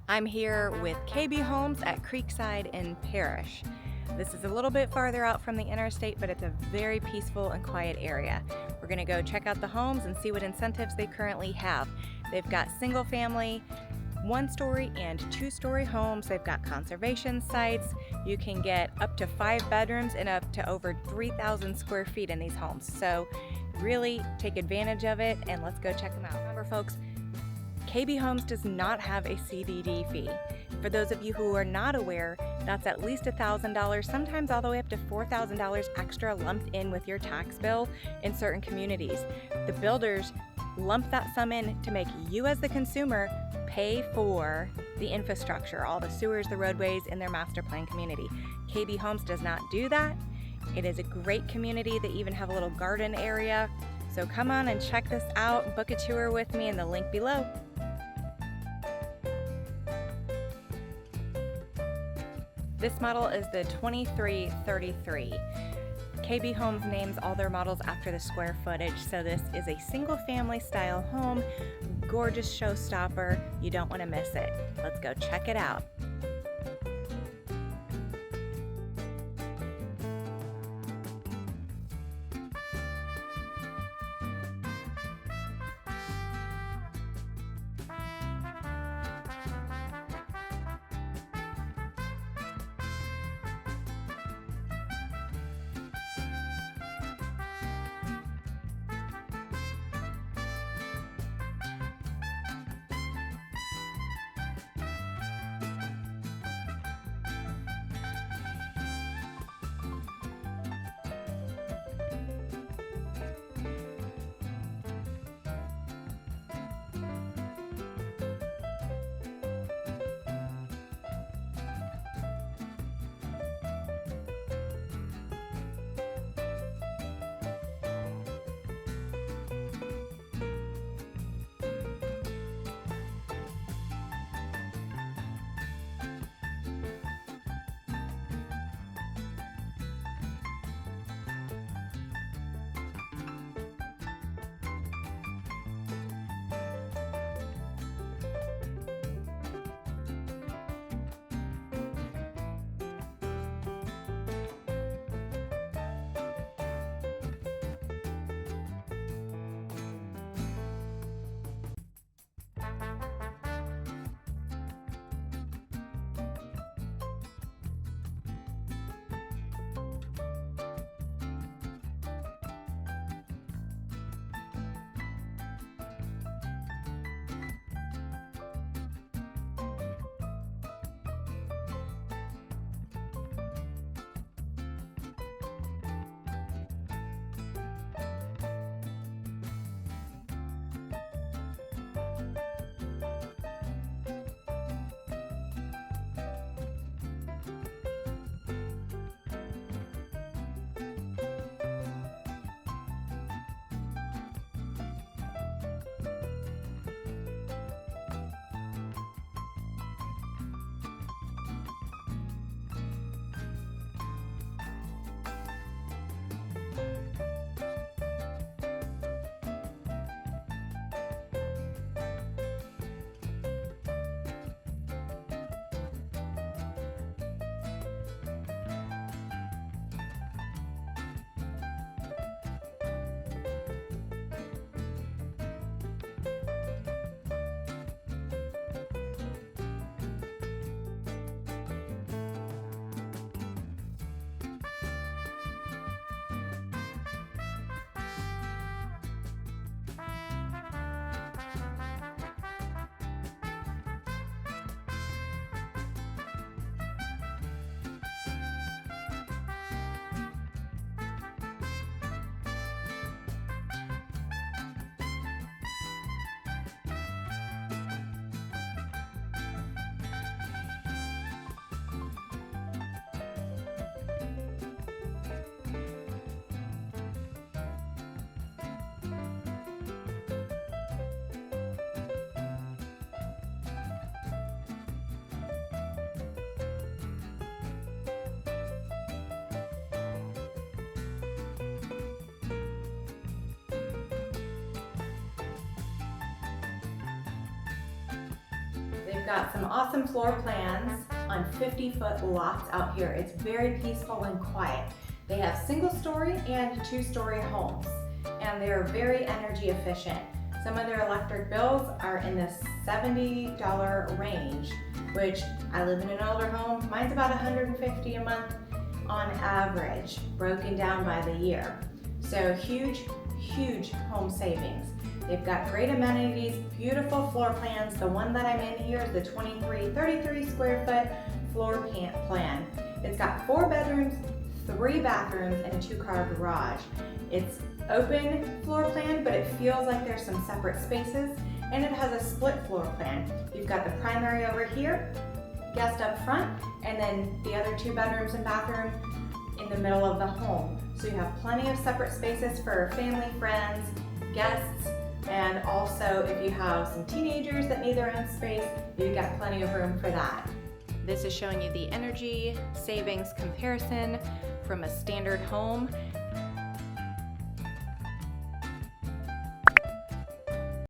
I'm here with KB Homes at Creekside in Parrish. This is a little bit farther out from the interstate, but it's a very peaceful and quiet area. We're gonna go check out the homes and see what incentives they currently have. They've got single family, 1-story and 2-story homes. They've got conservation sites. You can get up to 5 bedrooms and up to over 3,000 square feet in these homes. So really take advantage of it and let's go check them out. Remember folks, KB Homes does not have a CDD fee. For those of you who are not aware, that's at least $1,000, sometimes all the way up to $4,000 extra lumped in with your tax bill in certain communities. The builders lump that sum in to make you as the consumer pay for the infrastructure, all the sewers, the roadways in their master plan community. KB Homes does not do that. It is a great community. They even have a little garden area. So come on and check this out. Book a tour with me in the link below. This model is the 2333. KB Homes names all their models after the square footage, so this is a single family style home, gorgeous showstopper. You don't want to miss it. Let's go check it out. got some awesome floor plans on 50-foot lots out here. It's very peaceful and quiet. They have single-story and two-story homes, and they're very energy efficient. Some of their electric bills are in the $70 range, which I live in an older home. Mine's about $150 a month on average, broken down by the year. So huge, huge home savings. They've got great amenities, beautiful floor plans. The one that I'm in here is the 33 square foot floor plan. It's got 4 bedrooms, 3 bathrooms, and a 2-car garage. It's open floor plan, but it feels like there's some separate spaces, and it has a split floor plan. You've got the primary over here, guest up front, and then the other 2 bedrooms and bathroom in the middle of the home. So you have plenty of separate spaces for family, friends, guests, and also if you have some teenagers that need their own space, you've got plenty of room for that. This is showing you the energy savings comparison from a standard home.